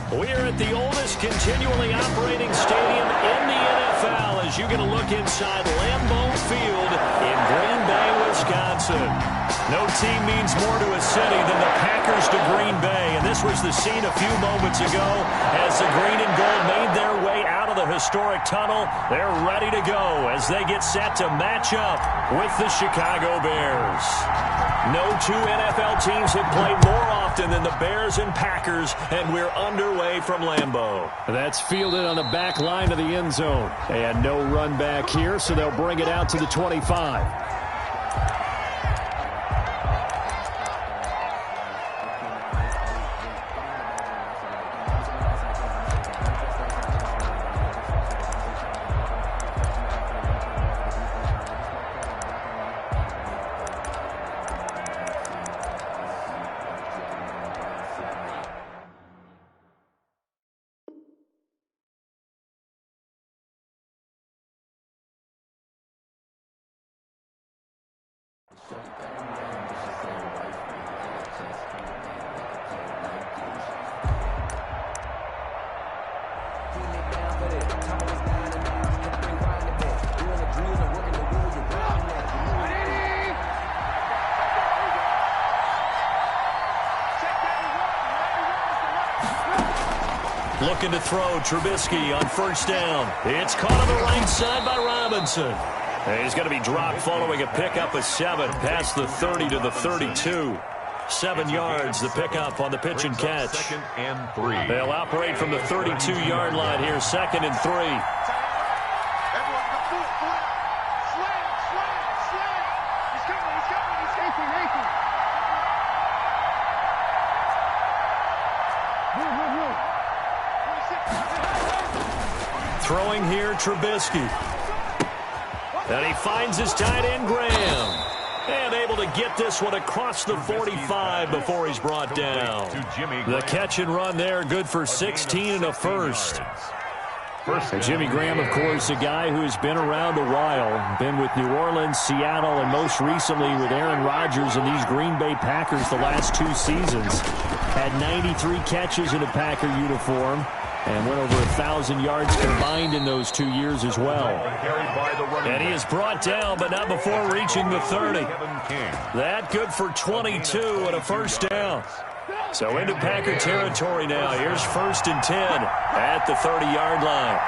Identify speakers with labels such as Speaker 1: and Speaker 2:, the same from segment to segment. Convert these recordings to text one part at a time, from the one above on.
Speaker 1: We're at the oldest continually operating stadium in the NFL as you get a look inside Lambeau Field in Green Bay, Wisconsin. No team means more to a city than the Packers to Green Bay, and this was the scene a few moments ago as the green and gold made their way out of the historic tunnel. They're ready to go as they get set to match up with the Chicago Bears. No two NFL teams have played more often than the Bears and Packers, and we're underway from Lambeau.
Speaker 2: That's fielded on the back line of the end zone. They had no run back here, so they'll bring it out to the 25.
Speaker 1: Looking to throw, Trubisky on first down. It's caught on the right side by Robinson. And he's going to be dropped following a pickup of 7 past the 30 to the 32. 7 yards, the pickup on the pitch and catch.
Speaker 3: 2nd and 3.
Speaker 1: They'll operate from the 32-yard line here, 2nd and 3. Throwing here, Trubisky. And he finds his tight end, Graham. And able to get this one across the 45 before he's brought down. The catch and run there, good for 16 and a first.
Speaker 2: And Jimmy Graham, of course, a guy who has been around a while. Been with New Orleans, Seattle, and most recently with Aaron Rodgers and these Green Bay Packers the last 2 seasons. Had 93 catches in a Packer uniform. And went over 1,000 yards combined in those 2 years as well.
Speaker 1: And he is brought down, but not before reaching the 30. That good for 22 and a first down. So into Packer territory now. Here's 1st and 10 at the 30-yard line.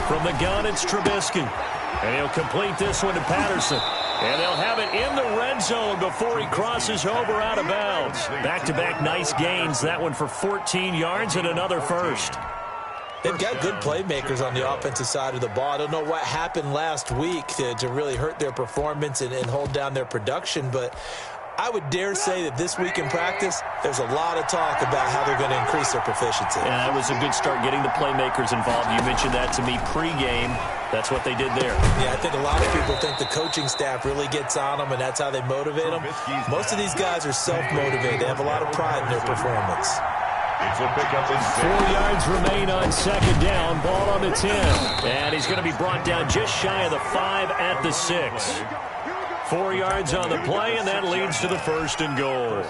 Speaker 1: From the gun, it's Trubisky. And he'll complete this one to Patterson. And they'll have it in the red zone before he crosses over out of bounds. Back-to-back nice gains. That one for 14 yards and another first.
Speaker 4: They've got good playmakers on the offensive side of the ball. I don't know what happened last week to really hurt their performance and hold down their production, but I would dare say that this week in practice, there's a lot of talk about how they're going to increase their proficiency.
Speaker 1: And that was a good start getting the playmakers involved. You mentioned that to me pregame. That's what they did there.
Speaker 4: Yeah, I think a lot of people think the coaching staff really gets on them, and that's how they motivate them. Most of these guys are self-motivated. They have a lot of pride in their performance.
Speaker 1: 4 yards remain on 2nd down. Ball on the 10. And he's going to be brought down just shy of the 5 at the 6. 4 yards on the play, and that leads to the 1st and goal.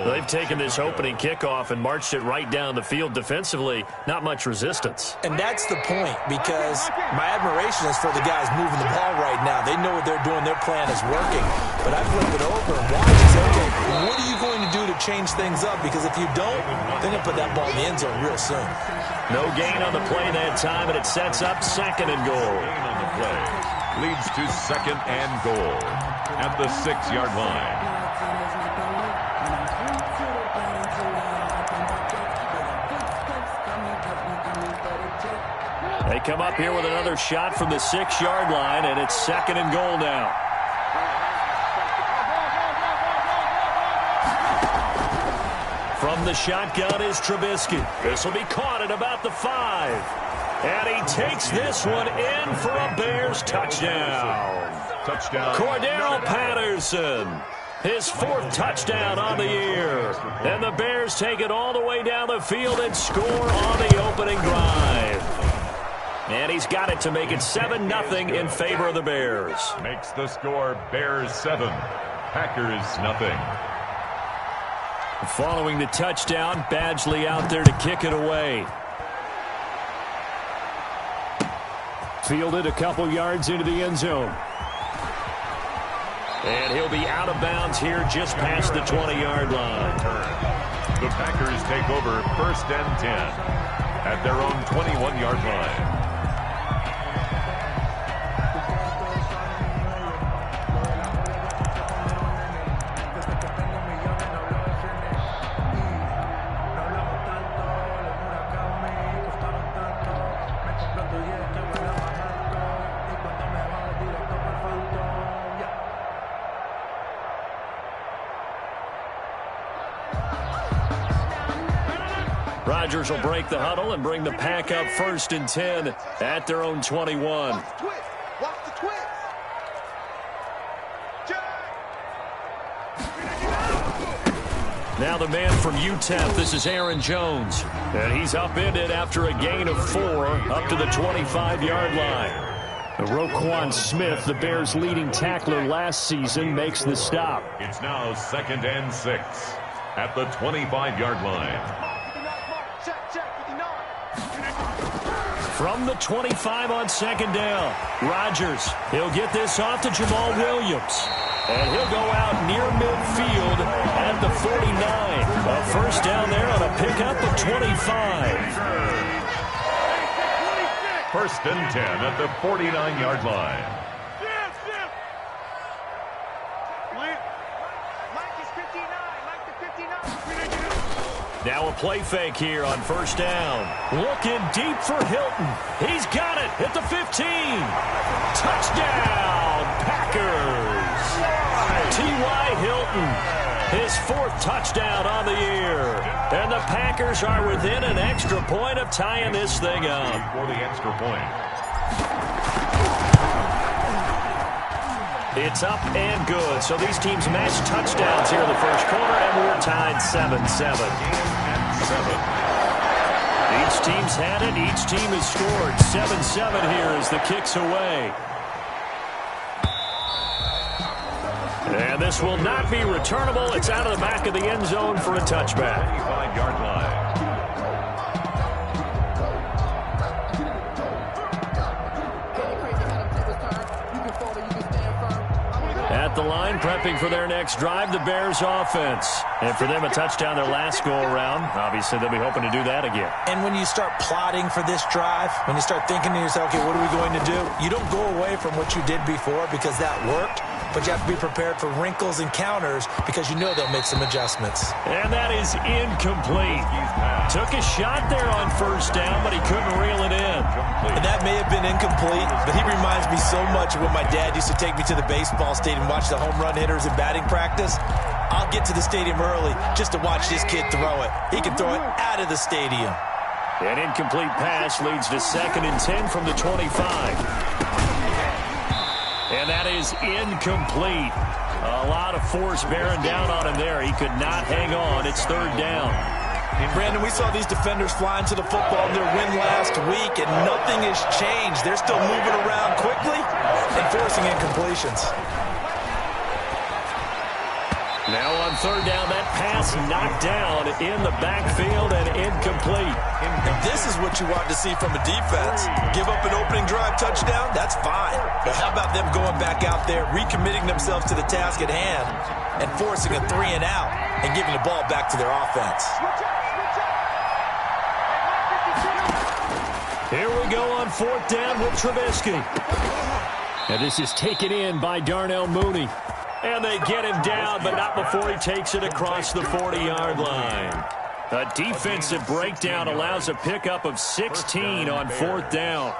Speaker 1: They've taken this opening kickoff and marched it right down the field defensively. Not much resistance.
Speaker 4: And that's the point, because my admiration is for the guys moving the ball right now. They know what they're doing. Their plan is working. But I flip it over and watch and say, okay, what are you going to do to change things up? Because if you don't, they're going to put that ball in the end zone real soon.
Speaker 1: No gain on the play that time, and it sets up 2nd and goal.
Speaker 3: Gain on the play leads to 2nd and goal at the 6-yard line.
Speaker 1: They come up here with another shot from the 6-yard line, and it's 2nd and goal now. From the shotgun is Trubisky. This will be caught at about the 5. And he takes this one in for a Bears touchdown. Cordero Patterson, his 4th touchdown on the year. And the Bears take it all the way down the field and score on the opening drive. And he's got it to make it 7-0 in favor of the Bears.
Speaker 3: Makes the score Bears 7, Packers 0.
Speaker 2: Following the touchdown, Badgley out there to kick it away. Fielded a couple yards into the end zone. And he'll be out of bounds here just past the 20-yard line.
Speaker 3: The Packers take over 1st and 10 at their own 21-yard line.
Speaker 2: Rodgers will break the huddle and bring the Pack up 1st and 10 at their own 21.
Speaker 5: Watch the twist.
Speaker 2: Now the man from UTEP, this is Aaron Jones. And he's upended after a gain of 4 up to the 25-yard line. Roquan Smith, the Bears' leading tackler last season, makes the stop.
Speaker 3: It's now 2nd and 6 at the 25-yard line.
Speaker 2: From the 25 on 2nd down, Rodgers, he'll get this off to Jamal Williams. And he'll go out near midfield at the 49. A 1st down there on a pickup of 25.
Speaker 3: 1st and 10 at the 49-yard line.
Speaker 2: Now a play fake here on 1st down. Looking deep for Hilton. He's got it at the 15. Touchdown, Packers. T.Y. Hilton, his 4th touchdown on the year. And the Packers are within an extra point of tying this thing up.
Speaker 3: For the extra point.
Speaker 2: It's up and good. So these teams match touchdowns here in the 1st quarter, and we're tied 7-7. Each team's had it. Each team has scored. 7-7 here as the kick's away. And this will not be returnable. It's out of the back of the end zone for a touchback.
Speaker 3: 25-yard line.
Speaker 2: At the line, prepping for their next drive, the Bears offense. And for them, a touchdown their last go-around. Obviously, they'll be hoping to do that again.
Speaker 4: And when you start plotting for this drive, when you start thinking to yourself, okay, what are we going to do? You don't go away from what you did before because that worked, but you have to be prepared for wrinkles and counters because you know they'll make some adjustments.
Speaker 2: And that is incomplete. Took a shot there on 1st down, but he couldn't reel it in.
Speaker 4: And that may have been incomplete, but he reminds me so much of when my dad used to take me to the baseball stadium and watch the home run hitters in batting practice. I'll get to the stadium early just to watch this kid throw it. He can throw it out of the stadium.
Speaker 2: An incomplete pass leads to 2nd and 10 from the 25. And that is incomplete. A lot of force bearing down on him there. He could not hang on. It's 3rd down.
Speaker 4: Brandon, we saw these defenders flying to the football in their win last week, and nothing has changed. They're still moving around quickly and forcing incompletions.
Speaker 2: Now on 3rd down, that pass knocked down in the backfield and incomplete.
Speaker 4: If this is what you want to see from a defense, give up an opening drive touchdown, that's fine. But how about them going back out there, recommitting themselves to the task at hand, and forcing a 3 and out and giving the ball back to their offense?
Speaker 2: Here we go on 4th down with Trubisky. And this is taken in by Darnell Mooney. And they get him down, but not before he takes it across the 40-yard line. A defensive breakdown allows a pickup of 16 on 4th down.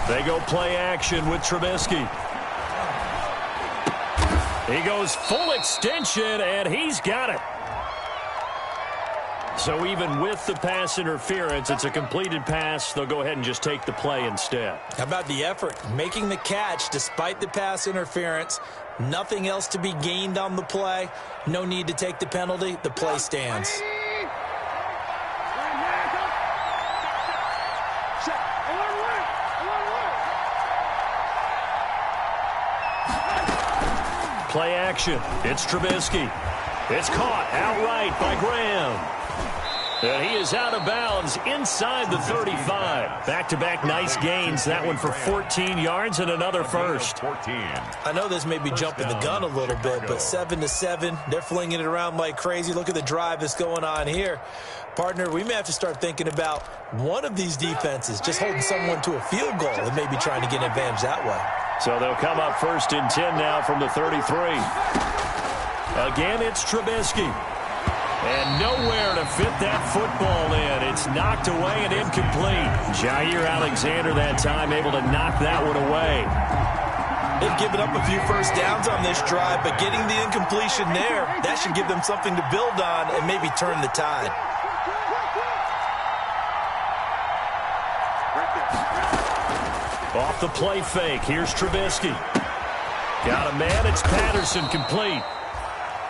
Speaker 2: They go play action with Trubisky. He goes full extension, and he's got it. So even with the pass interference, it's a completed pass. They'll go ahead and just take the play instead.
Speaker 4: How about the effort? Making the catch despite the pass interference. Nothing else to be gained on the play. No need to take the penalty. The play stands.
Speaker 2: Play action. It's Trubisky. It's caught outright by Graham. And he is out of bounds inside the 35. Back-to-back nice gains. That one for 14 yards and another first.
Speaker 4: I know this may be jumping the gun a little bit, but 7-7, they're flinging it around like crazy. Look at the drive that's going on here. Partner, we may have to start thinking about one of these defenses just holding someone to a field goal and maybe trying to get an advantage that way.
Speaker 2: So they'll come up 1st and 10 now from the 33. Again, it's Trubisky. And nowhere to fit that football in. It's knocked away and incomplete. Jair Alexander that time able to knock that one away.
Speaker 4: They've given up a few first downs on this drive, but getting the incompletion there, that should give them something to build on and maybe turn the tide.
Speaker 2: Off the play fake. Here's Trubisky. Got a man. It's Patterson complete.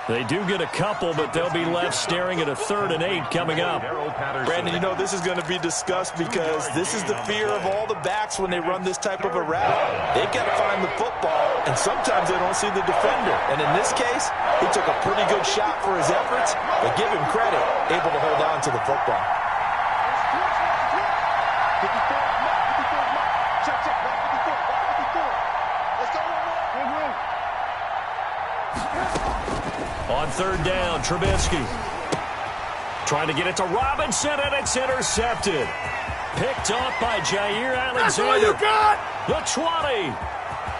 Speaker 2: They do get a couple, but they'll be left staring at a 3rd and 8 coming up.
Speaker 4: Brandon, you know this is going to be discussed because this is the fear of all the backs when they run this type of a route. They've got to find the football, and sometimes they don't see the defender. And in this case, he took a pretty good shot for his efforts, but give him credit, able to hold on to the football.
Speaker 2: On 3rd down, Trubisky. Trying to get it to Robinson, and it's intercepted. Picked off by Jair Alexander.
Speaker 5: That's all you got!
Speaker 2: The 20,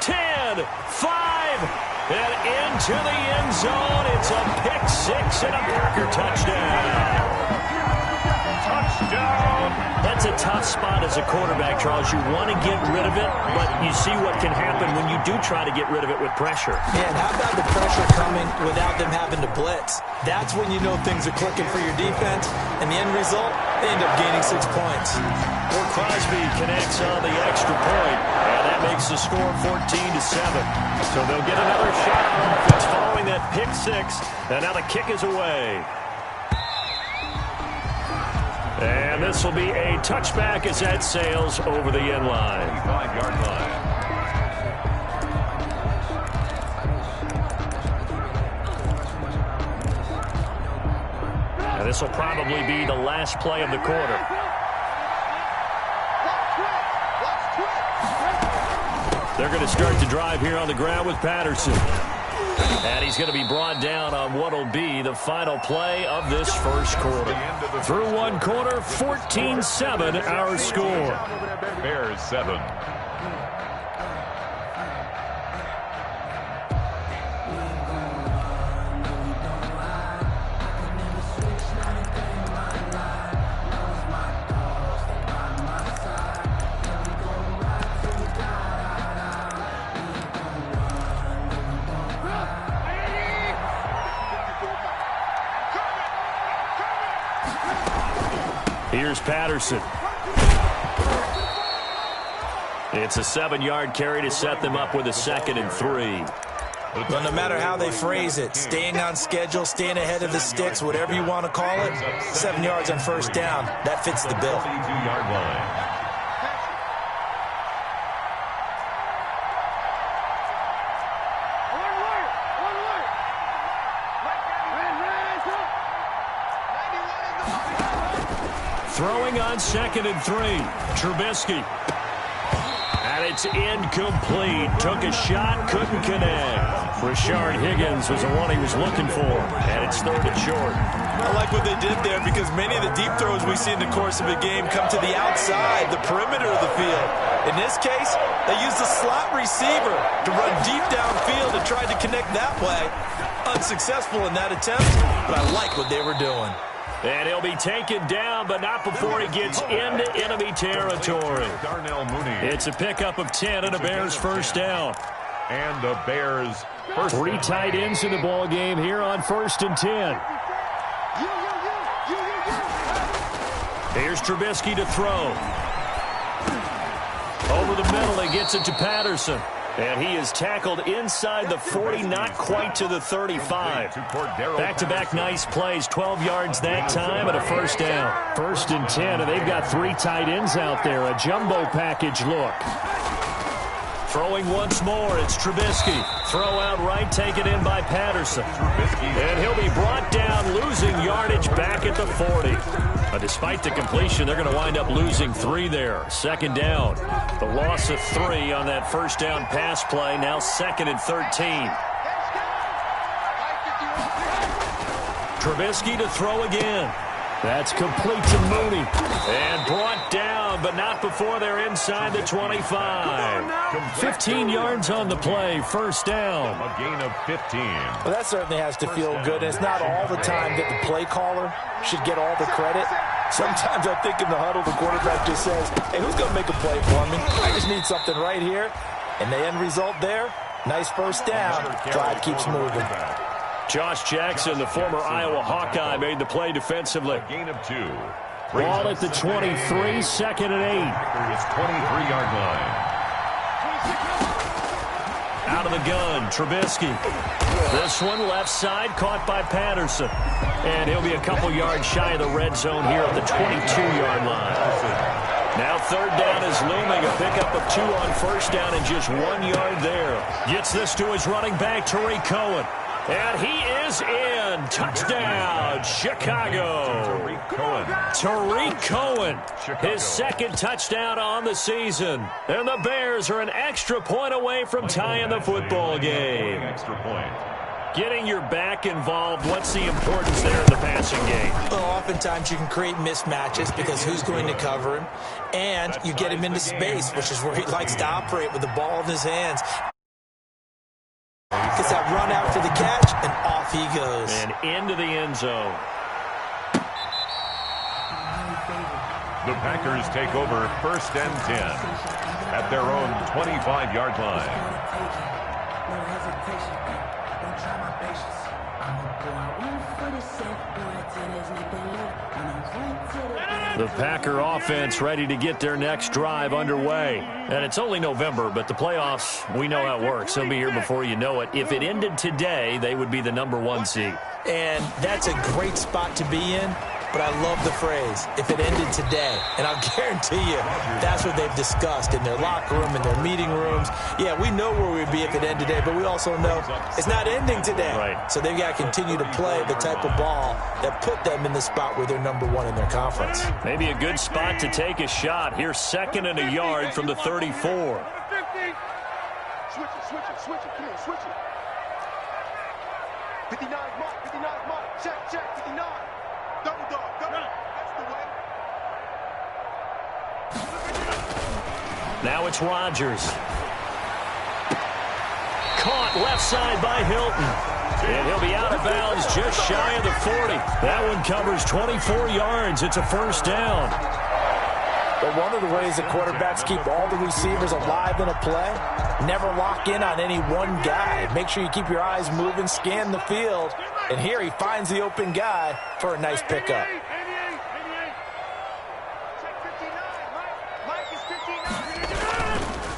Speaker 2: 10, 5, and into the end zone. It's a pick 6 and a Packer touchdown. Touchdown! That's a tough spot as a quarterback, Charles. You want to get rid of it, but you see what can happen when you do try to get rid of it with pressure.
Speaker 4: Yeah, and how about the pressure coming without them having to blitz? That's when you know things are clicking for your defense, and the end result, they end up gaining 6 points.
Speaker 2: Well, Crosby connects on the extra point, and that makes the score 14-7. So they'll get another shot on offense following that pick 6, and now the kick is away. And this will be a touchback as that sails over the end line.
Speaker 3: 5-yard line.
Speaker 2: And this will probably be the last play of the quarter. They're going to start the drive here on the ground with Patterson. And he's going to be brought down on what will be the final play of this first quarter. Through one quarter, 14-7 our score.
Speaker 3: Bears 7.
Speaker 2: Here's Patterson. It's a 7-yard carry to set them up with a 2nd and 3.
Speaker 4: But no matter how they phrase it, staying on schedule, staying ahead of the sticks, whatever you want to call it, 7 yards on 1st down, that fits the bill.
Speaker 3: 32-yard line.
Speaker 2: Throwing on 2nd and 3. Trubisky. And it's incomplete. Took a shot, couldn't connect. Rashard Higgins was the one he was looking for. And it's 3rd and short.
Speaker 4: I like what they did there because many of the deep throws we see in the course of a game come to the outside, the perimeter of the field. In this case, they used the slot receiver to run deep downfield and tried to connect that way. Unsuccessful in that attempt, but I like what they were doing.
Speaker 2: And he'll be taken down, but not before he gets into enemy territory.
Speaker 3: Darnell Mooney.
Speaker 2: It's a pickup of 10 and a Bears first down.
Speaker 3: And the Bears first
Speaker 2: 3
Speaker 3: down.
Speaker 2: tight ends in the ball game here on 1st and 10. Here's Trubisky to throw. Over the middle, he gets it to Patterson. And he is tackled inside the 40, not quite to the 35. Back-to-back nice plays, 12 yards that time and a first down. 1st and 10, and they've got 3 tight ends out there. A jumbo package look. Throwing once more, it's Trubisky. Throw out right, taken in by Patterson. And he'll be brought down, losing yardage back at the 40. Despite the completion, they're going to wind up losing 3 there. 2nd down. The loss of 3 on that first down pass play. Now 2nd and 13. Trubisky to throw again. That's complete to Mooney. And brought down, but not before they're inside the 25. 15 yards on the play, 1st down.
Speaker 3: A gain of 15.
Speaker 4: Well, that certainly has to feel good. And it's not all the time that the play caller should get all the credit. Sometimes I think in the huddle, the quarterback just says, hey, who's going to make a play for me? I just need something right here. And the end result there, nice first down. Drive keeps moving.
Speaker 2: Josh Jackson, the former Iowa Hawkeye, made the play defensively.
Speaker 3: A gain of 2.
Speaker 2: Ball at the 23, 2nd and 8.
Speaker 3: His 23-yard line.
Speaker 2: Out of the gun, Trubisky. This one left side, caught by Patterson. And he'll be a couple yards shy of the red zone here at the 22-yard line. Now 3rd down is looming. A pickup of 2 on 1st down and just 1 yard there. Gets this to his running back, Tariq Cohen. And he is in. Touchdown, Chicago. Tariq Cohen, his 2nd touchdown on the season. And the Bears are an extra point away from tying the football game.
Speaker 3: Extra point.
Speaker 2: Getting your back involved, what's the importance there in the passing game?
Speaker 4: Well, oftentimes you can create mismatches because who's going to cover him? And you get him into space, which is where he likes to operate with the ball in his hands. Gets that run out for the catch, and off he goes.
Speaker 2: And into the end zone.
Speaker 3: The Packers take over 1st and 10 at their own 25-yard line.
Speaker 2: The Packer offense ready to get their next drive underway. And it's only November, but the playoffs, we know how it works. They'll be here before you know it. If it ended today, they would be the #1 seed.
Speaker 4: And that's a great spot to be in. But I love the phrase, if it ended today. And I'll guarantee you, that's what they've discussed in their locker room, in their meeting rooms. Yeah, we know where we'd be if it ended today, but we also know it's not ending today.
Speaker 2: Right.
Speaker 4: So they've got to continue to play the type of ball that put them in the spot where they're #1 in their conference.
Speaker 2: Maybe a good spot to take a shot. Here's 2nd and a yard from the 34.
Speaker 5: Switch it, come on, switch it. 59 mark, check, 59. Double dog, that's the way.
Speaker 2: Now it's Rodgers. Caught left side by Hilton. And he'll be out of bounds just shy of the 40. That one covers 24 yards. It's a 1st down.
Speaker 4: But one of the ways that quarterbacks keep all the receivers alive in a play, never lock in on any one guy. Make sure you keep your eyes moving, scan the field. And here he finds the open guy for a nice pickup.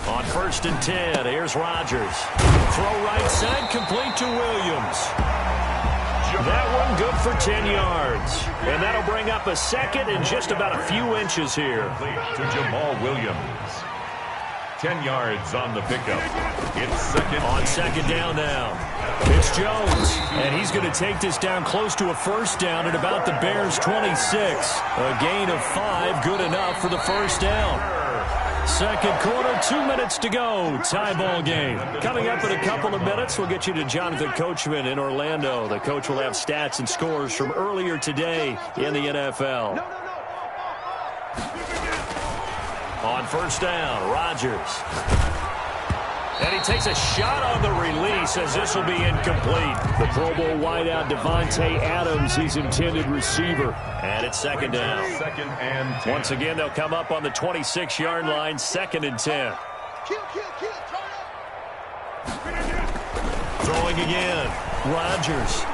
Speaker 2: On 1st and 10, here's Rodgers. Throw right side, complete to Williams. That one good for 10 yards. And that'll bring up a 2nd and just about a few inches here.
Speaker 3: To Jamal Williams. 10 yards on the pickup. It's 2nd.
Speaker 2: On 2nd down now. It's Jones. And he's going to take this down close to a 1st down at about the Bears' 26. A gain of 5, good enough for the 1st down. 2nd quarter, 2 minutes to go. Tie ball game. Coming up in a couple of minutes, we'll get you to Jonathan Coachman in Orlando. The coach will have stats and scores from earlier today in the NFL. On 1st down, Rodgers. And he takes a shot on the release as this will be incomplete. The Pro Bowl wideout Devontae Adams, his intended receiver. And it's 2nd down.
Speaker 3: 2nd and 10.
Speaker 2: Once again, they'll come up on the 26-yard line, 2nd and 10. Throwing again. Rodgers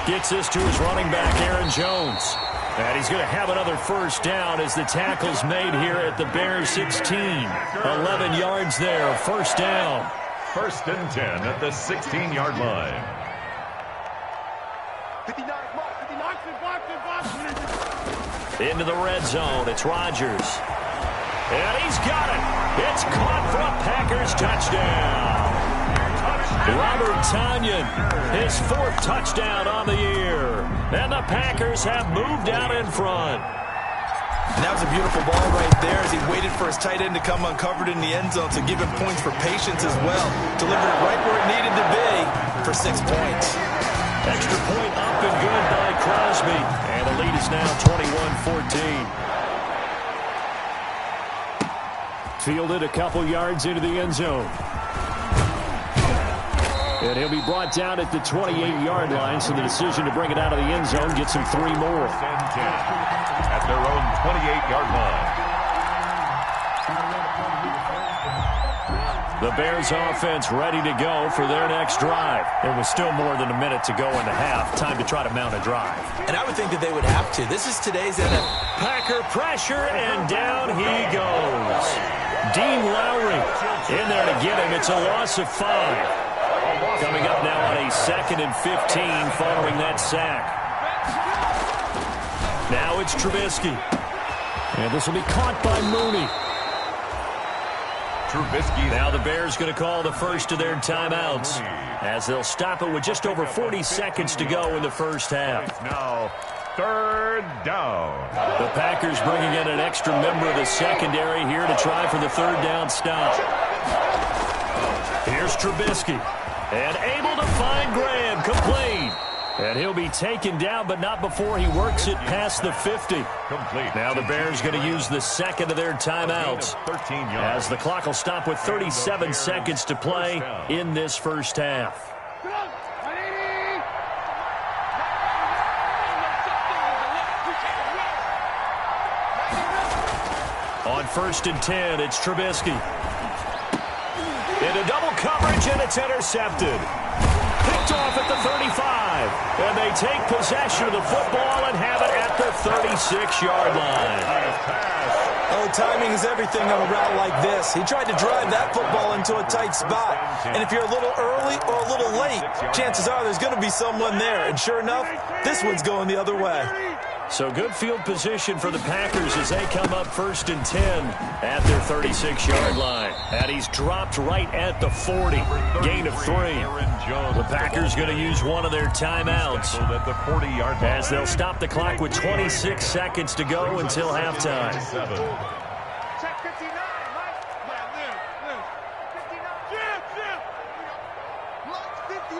Speaker 2: gets this to his running back, Aaron Jones. And he's going to have another first down as the tackle's made here at the Bears 16. 11 yards there, first down.
Speaker 3: First and 10 at the 16-yard line.
Speaker 5: 59,
Speaker 2: Into the red zone, it's Rodgers. And he's got it. It's caught for a Packers touchdown. Robert Tonyan, his 4th touchdown on the year. And the Packers have moved out in front.
Speaker 4: And that was a beautiful ball right there as he waited for his tight end to come uncovered in the end zone to give him points for patience as well. Delivered it right where it needed to be for 6 points.
Speaker 2: Extra point up and good by Crosby. And the lead is now 21-14. Fielded a couple yards into the end zone. And he'll be brought down at the 28-yard line, so the decision to bring it out of the end zone gets him 3 more.
Speaker 3: First and 10 at their own 28-yard line.
Speaker 2: The Bears offense ready to go for their next drive. There was still more than a minute to go in the half. Time to try to mount a drive.
Speaker 4: And I would think that they would have to. This is today's NFL.
Speaker 2: Packer pressure, and down he goes. Dean Lowry in there to get him. It's a loss of 5. Coming up now on a 2nd and 15 following that sack. Now it's Trubisky. And this will be caught by Mooney.
Speaker 3: Trubisky.
Speaker 2: Now the Bears going to call the first of their timeouts as they'll stop it with just over 40 seconds to go in the first half.
Speaker 3: It's now 3rd down.
Speaker 2: The Packers bringing in an extra member of the secondary here to try for the 3rd down stop. Here's Trubisky. And able to find Graham, complete. And he'll be taken down, but not before he works it past the 50.
Speaker 3: Complete.
Speaker 2: Now the Bears going to use the second of their timeouts
Speaker 3: 13 yards.
Speaker 2: as the clock will stop with 37 seconds to play in this first half. On 1st and 10, it's Trubisky. Into double coverage, and it's intercepted. Picked off at the 35. And they take possession of the football and have it at the 36-yard line.
Speaker 4: Oh, timing is everything on a route like this. He tried to drive that football into a tight spot. And if you're a little early or a little late, chances are there's going to be someone there. And sure enough, this one's going the other way.
Speaker 2: So good field position for the Packers as they come up 1st and 10 at their 36-yard line. And he's dropped right at the 40. Gain of 3. The Packers going to use one of their timeouts
Speaker 3: At the 40-yard line.
Speaker 2: as they'll stop the clock with 26 seconds to go until halftime.
Speaker 5: Check 59, Mike. Liz. 59. Jim. Mike's 59.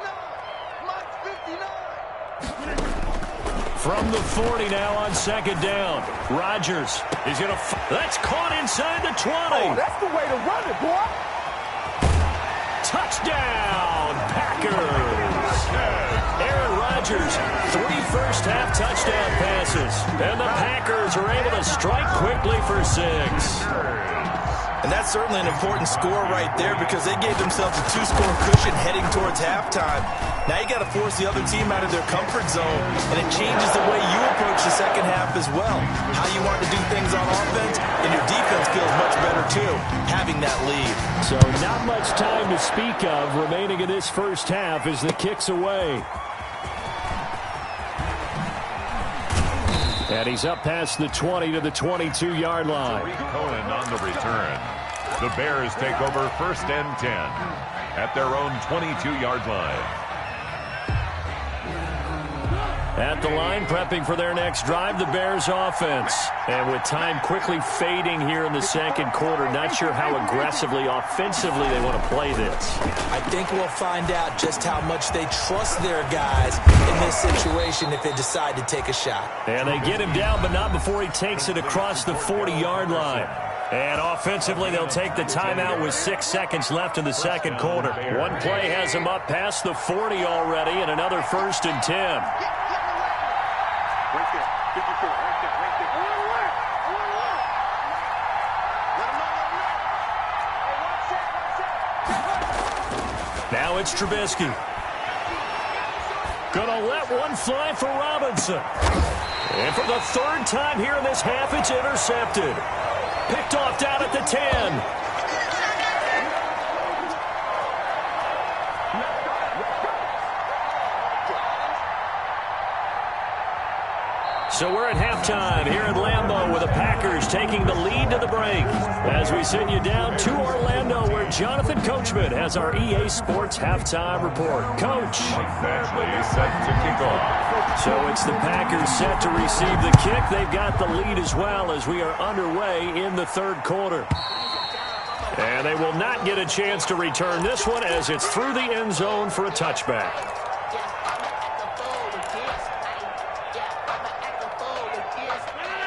Speaker 5: Mike's 59.
Speaker 2: From the 40 now on 2nd down. Rodgers is going to... That's caught inside the 20.
Speaker 5: Oh, that's the way to run it, boy.
Speaker 2: Touchdown, Packers. Aaron Rodgers, 3 first-half touchdown passes. And the Packers are able to strike quickly for 6.
Speaker 4: And that's certainly an important score right there because they gave themselves a 2-score cushion heading towards halftime. Now you got to force the other team out of their comfort zone, and it changes the way you approach the second half as well. How you want to do things on offense, and your defense feels much better too, having that lead.
Speaker 2: So not much time to speak of remaining in this first half as the kick's away. And he's up past the 20 to the 22-yard line.
Speaker 3: Cohen on the return. The Bears take over 1st and 10 at their own 22-yard line.
Speaker 2: At the line, prepping for their next drive, the Bears offense. And with time quickly fading here in the second quarter, not sure how aggressively, offensively they want to play this.
Speaker 4: I think we'll find out just how much they trust their guys in this situation if they decide to take a shot.
Speaker 2: And they get him down, but not before he takes it across the 40-yard line. And offensively, they'll take the timeout with 6 seconds left in the second quarter. One play has him up past the 40 already, and another 1st and 10.
Speaker 5: Right there. 54. Right there. Right there. Let him know.
Speaker 2: Now it's Trubisky. Gonna let one fly for Robinson.
Speaker 1: And for the third time here in this half, it's intercepted. Picked off down at the 10. So we're at halftime here at Lambeau with the Packers taking the lead to the break. As we send you down to Orlando where Jonathan Coachman has our EA Sports halftime report. Coach.
Speaker 3: Exactly, set to kick off.
Speaker 1: So it's the Packers set to receive the kick. They've got the lead as well as we are underway in the third quarter. And they will not get a chance to return this one as it's through the end zone for a touchback.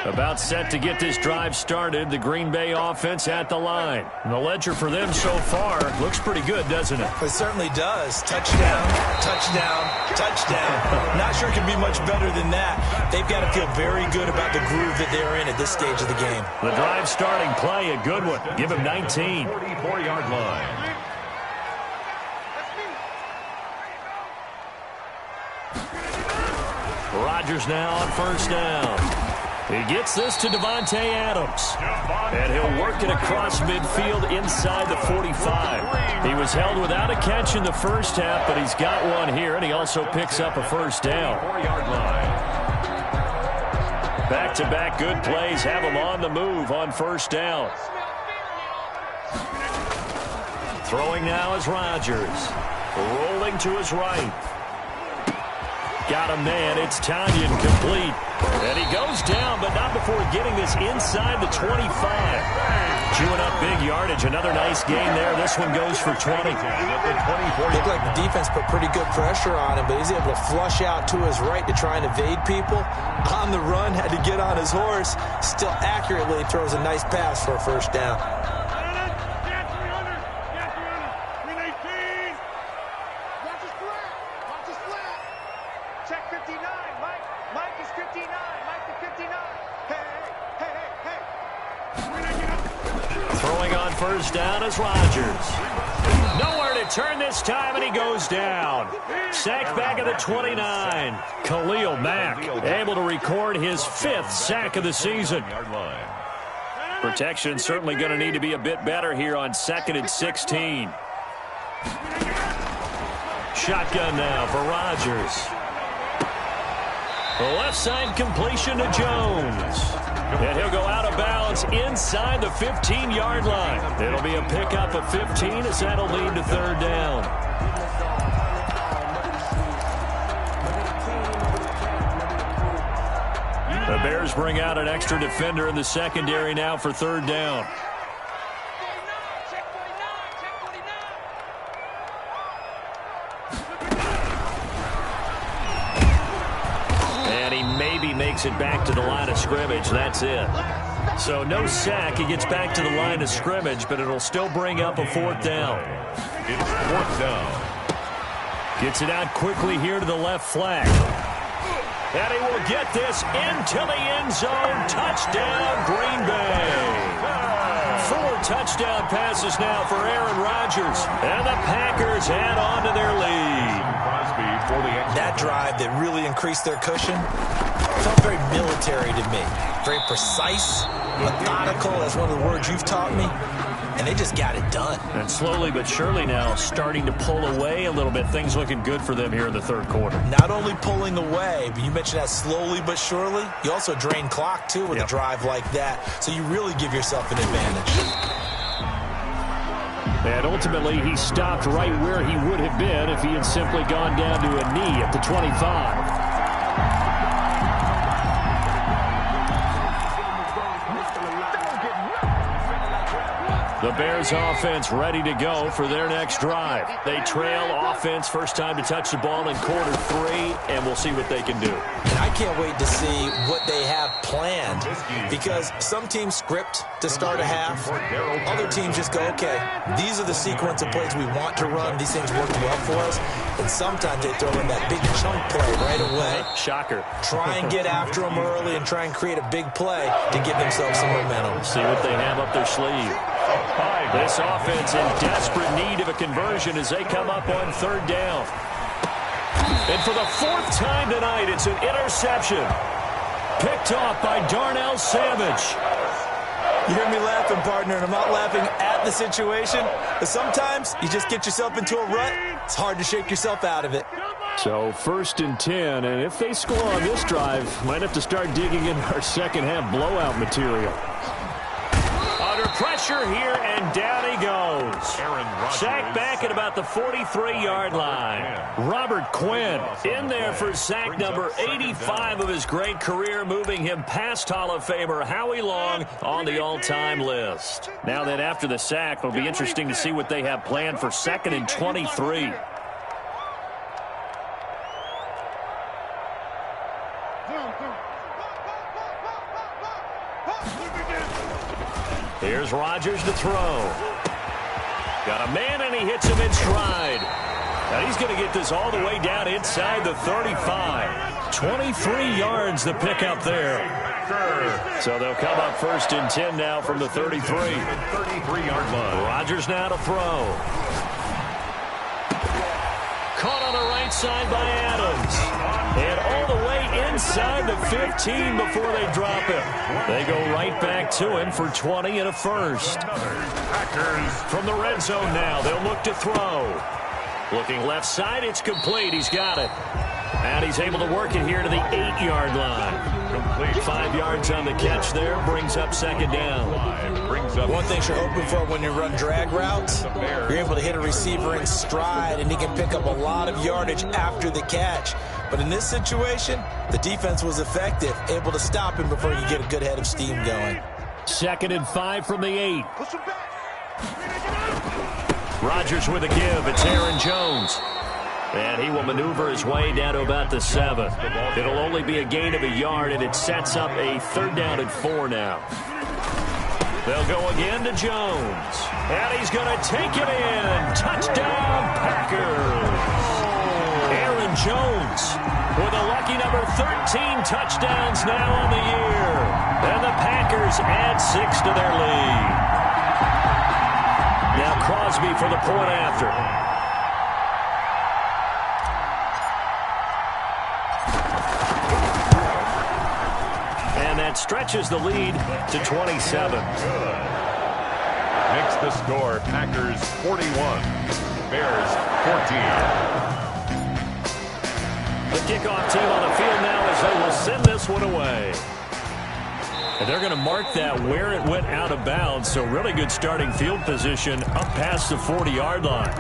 Speaker 1: About set to get this drive started. The Green Bay offense at the line. And the ledger for them so far looks pretty good, doesn't it?
Speaker 4: It certainly does. Touchdown, touchdown, touchdown. Not sure it can be much better than that. They've got to feel very good about the groove that they're in at this stage of the game.
Speaker 1: The drive starting play, a good one. Give him 19.
Speaker 3: 44-yard line.
Speaker 1: Rodgers now on first down. He gets this to Davante Adams. And he'll work it across midfield inside the 45. He was held without a catch in the first half, but he's got one here, and he also picks up a first down.
Speaker 3: 4-yard line.
Speaker 1: Back-to-back good plays have him on the move on first down. Throwing now is Rodgers. Rolling to his right. Got him man. It's Tanyan complete. And he goes down, but not before getting this inside the 25. Chewing up big yardage. Another nice gain there. This one goes for 20.
Speaker 4: Looked like the defense put pretty good pressure on him, but he's able to flush out to his right to try and evade people. On the run, had to get on his horse. Still accurately throws a nice pass for a first down.
Speaker 5: Check 59, Mike. Mike is 59. Mike the 59. Hey.
Speaker 1: Throwing on first down is Rodgers. Nowhere to turn this time, and he goes down. Sacked back at the 29. Khalil Mack able to record his 5th sack of the season. Protection certainly going to need to be a bit better here on 2nd and 16. Shotgun now for Rodgers. Left side completion to Jones. And he'll go out of bounds inside the 15-yard line. It'll be a pickup of 15 as that'll lead to third down. The Bears bring out an extra defender in the secondary now for third down. Makes it back to the line of scrimmage. That's it. So no sack. He gets back to the line of scrimmage, but it'll still bring up a fourth down.
Speaker 3: It's fourth down.
Speaker 1: Gets it out quickly here to the left flank. And he will get this into the end zone. Touchdown, Green Bay. 4 touchdown passes now for Aaron Rodgers. And the Packers add on to their lead.
Speaker 4: That drive that really increased their cushion felt very military to me. Very precise, methodical, that's one of the words you've taught me. And they just got it done.
Speaker 1: And slowly but surely now starting to pull away a little bit. Things looking good for them here in the third quarter.
Speaker 4: Not only pulling away, but you mentioned that slowly but surely. You also drain clock, too, with a drive like that. So you really give yourself an advantage.
Speaker 1: And ultimately, he stopped right where he would have been if he had simply gone down to a knee at the 25. The Bears offense ready to go for their next drive. They trail offense first time to touch the ball in quarter 3, and we'll see what they can do.
Speaker 4: And I can't wait to see what they have planned, because some teams script to start a half. Other teams just go, okay, these are the sequence of plays we want to run. These things worked well for us. And sometimes they throw in that big chunk play right away.
Speaker 1: Shocker.
Speaker 4: Try and get after them early and try and create a big play to give themselves some momentum.
Speaker 1: See what they have up their sleeve. This offense in desperate need of a conversion as they come up on third down. And for the 4th time tonight, it's an interception. Picked off by Darnell Savage.
Speaker 4: You hear me laughing, partner, and I'm not laughing at the situation, but sometimes you just get yourself into a rut. It's hard to shake yourself out of it.
Speaker 2: So 1st and 10, and if they score on this drive, might have to start digging in our second half blowout material.
Speaker 1: Under pressure here, and down he goes. Sack back at about the 43-yard line. Robert Quinn in there for sack number 85 of his great career, moving him past Hall of Famer Howie Long on the all-time list. Now then, after the sack, it'll be interesting to see what they have planned for 2nd and 23. Here's Rodgers to throw. Got a man, and he hits him in stride. Now he's going to get this all the way down inside the 35. 23 yards the pickup there. So they'll come up 1st and 10 now from the 33.
Speaker 3: 33-yard line.
Speaker 1: Rodgers now to throw. Caught on the right side by Adams. And all the way inside the 15 before they drop it. They go right back to him for 20 and a first. From the red zone now, they'll look to throw. Looking left side, it's complete. He's got it. And he's able to work it here to the 8-yard line. Complete. 5 yards on the catch there. Brings up 2nd down.
Speaker 4: One thing you're hoping for when you run drag routes, you're able to hit a receiver in stride, and he can pick up a lot of yardage after the catch. But in this situation, the defense was effective, able to stop him before he could get a good head of steam going.
Speaker 1: 2nd and 5 from the 8. Rodgers with a give. It's Aaron Jones. And he will maneuver his way down to about the 7. It'll only be a gain of a yard, and it sets up a 3rd down and 4 now. They'll go again to Jones. And he's going to take it in. Touchdown, Packers. Aaron Jones with a lucky number 13 touchdowns now on the year. And the Packers add 6 to their lead. Now Crosby for the point after. That stretches the lead to 27.
Speaker 3: Makes the score Packers 41, Bears 14.
Speaker 1: The kickoff team on the field now as they will send this one away. And they're going to mark that where it went out of bounds. So really good starting field position up past the 40-yard line.